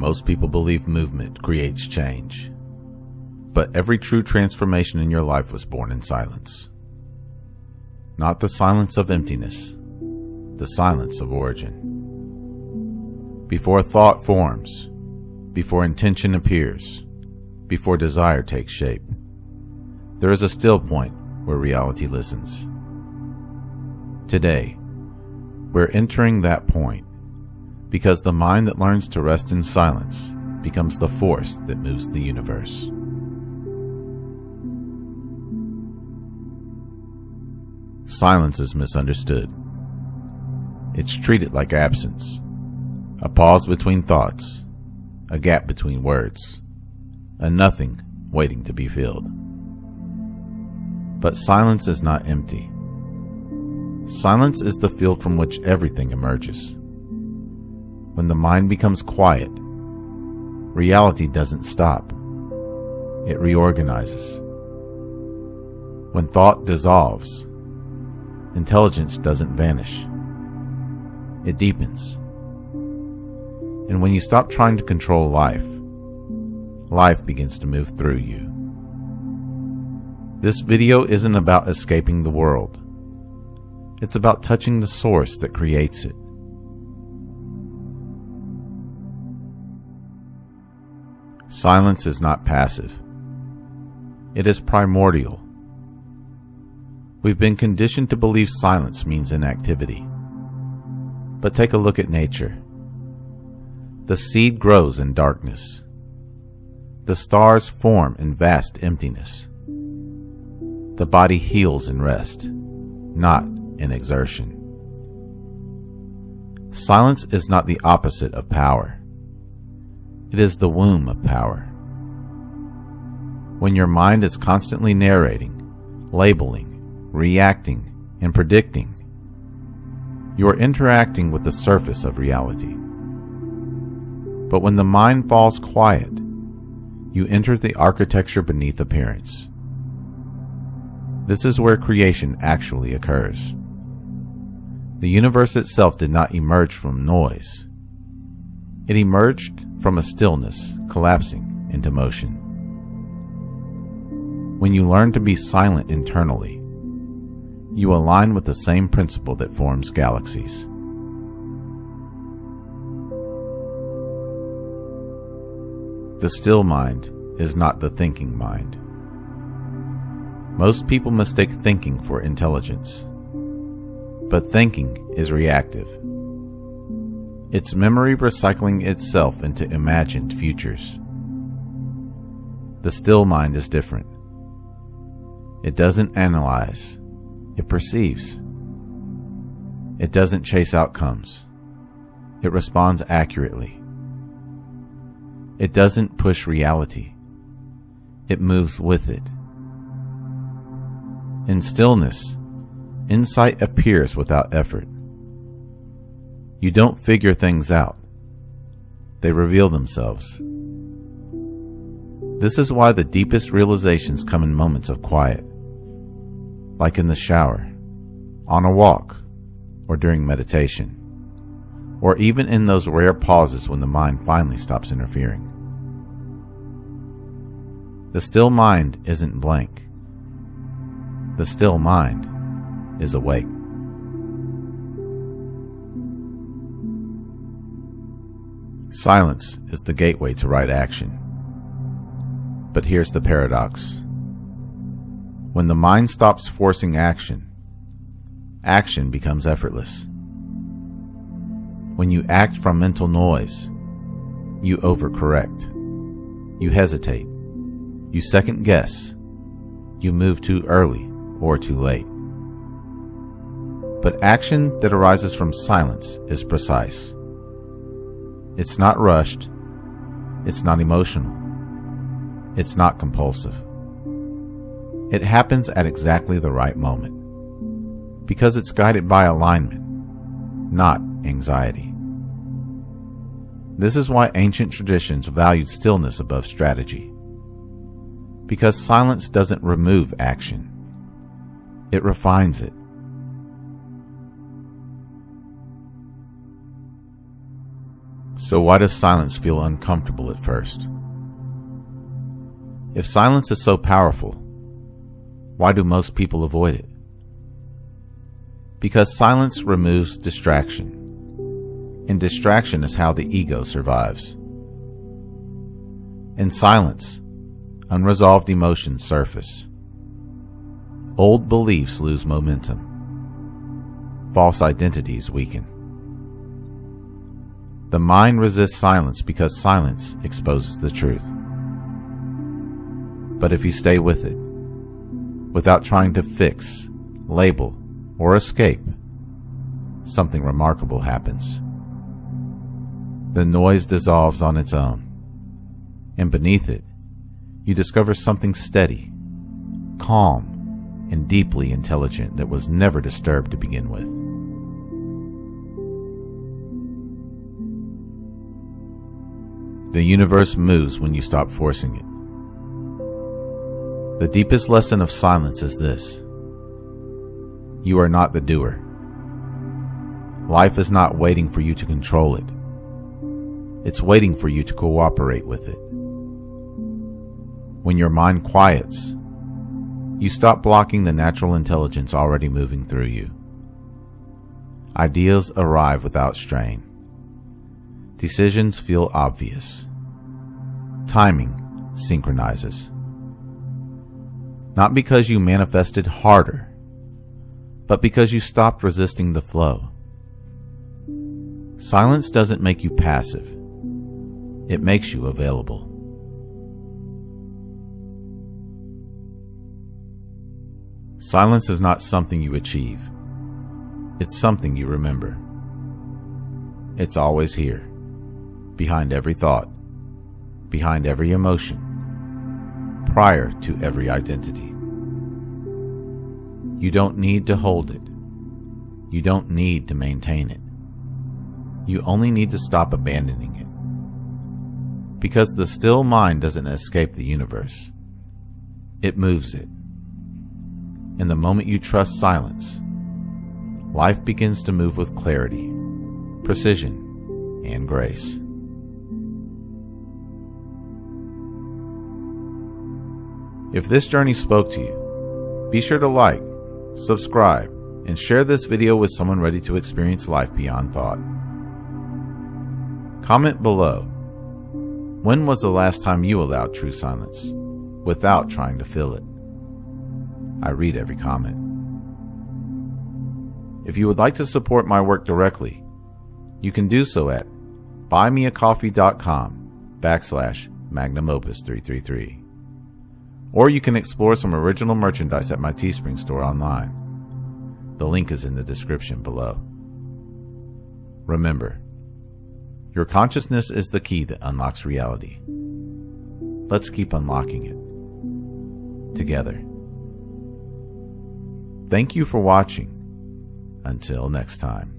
most people believe movement creates change. But every true transformation in your life was born in silence. Not the silence of emptiness, the silence of origin. Before thought forms, before intention appears, before desire takes shape, there is a still point where reality listens. Today, we're entering that point because the mind that learns to rest in silence becomes the force that moves the universe. Silence is misunderstood. It's treated like absence, a pause between thoughts, a gap between words, a nothing waiting to be filled. But silence is not empty. Silence is the field from which everything emerges. When the mind becomes quiet, reality doesn't stop. It reorganizes. When thought dissolves, intelligence doesn't vanish. It deepens. And when you stop trying to control life, life begins to move through you. This video isn't about escaping the world. It's about touching the source that creates it. Silence is not passive. It is primordial. We've been conditioned to believe silence means inactivity. But take a look at nature. The seed grows in darkness. The stars form in vast emptiness. The body heals in rest, not in exertion. Silence is not the opposite of power. It is the womb of power. When your mind is constantly narrating, labeling, reacting, and predicting, you are interacting with the surface of reality. But when the mind falls quiet, you enter the architecture beneath appearance. This is where creation actually occurs. The universe itself did not emerge from noise. It emerged from a stillness collapsing into motion. When you learn to be silent internally, you align with the same principle that forms galaxies. The still mind is not the thinking mind. Most people mistake thinking for intelligence. But thinking is reactive. It's memory recycling itself into imagined futures. The still mind is different. It doesn't analyze. It perceives. It doesn't chase outcomes. It responds accurately. It doesn't push reality. It moves with it. In stillness, insight appears without effort. You don't figure things out. They reveal themselves. This is why the deepest realizations come in moments of quiet, like in the shower, on a walk, or during meditation, or even in those rare pauses when the mind finally stops interfering. The still mind isn't blank. The still mind is awake. Silence is the gateway to right action. But here's the paradox. When the mind stops forcing action, action becomes effortless. When you act from mental noise, you overcorrect. You hesitate. You second guess. You move too early or too late. But action that arises from silence is precise. It's not rushed. It's not emotional. It's not compulsive. It happens at exactly the right moment, because it's guided by alignment, not anxiety. This is why ancient traditions valued stillness above strategy, because silence doesn't remove action. It refines it. So why does silence feel uncomfortable at first? If silence is so powerful, why do most people avoid it? Because silence removes distraction, and distraction is how the ego survives. In silence, unresolved emotions surface. Old beliefs lose momentum. False identities weaken. The mind resists silence because silence exposes the truth. But if you stay with it, without trying to fix, label, or escape, something remarkable happens. The noise dissolves on its own, and beneath it, you discover something steady, calm, and deeply intelligent that was never disturbed to begin with. The universe moves when you stop forcing it. The deepest lesson of silence is this: you are not the doer. Life is not waiting for you to control it. It's waiting for you to cooperate with it. When your mind quiets, you stop blocking the natural intelligence already moving through you. Ideas arrive without strain. Decisions feel obvious. Timing synchronizes. Not because you manifested harder, but because you stopped resisting the flow. Silence doesn't make you passive. It makes you available. Silence is not something you achieve. It's something you remember. It's always here, behind every thought, behind every emotion, prior to every identity. You don't need to hold it. You don't need to maintain it. You only need to stop abandoning it. Because the still mind doesn't escape the universe. It moves it. In the moment you trust silence, life begins to move with clarity, precision, and grace. If this journey spoke to you, be sure to like, subscribe, and share this video with someone ready to experience life beyond thought. Comment below. When was the last time you allowed true silence, without trying to fill it? I read every comment. If you would like to support my work directly, you can do so at buymeacoffee.com/magnumopus333. Or you can explore some original merchandise at my Teespring store online. The link is in the description below. Remember, your consciousness is the key that unlocks reality. Let's keep unlocking it together. Thank you for watching. Until next time.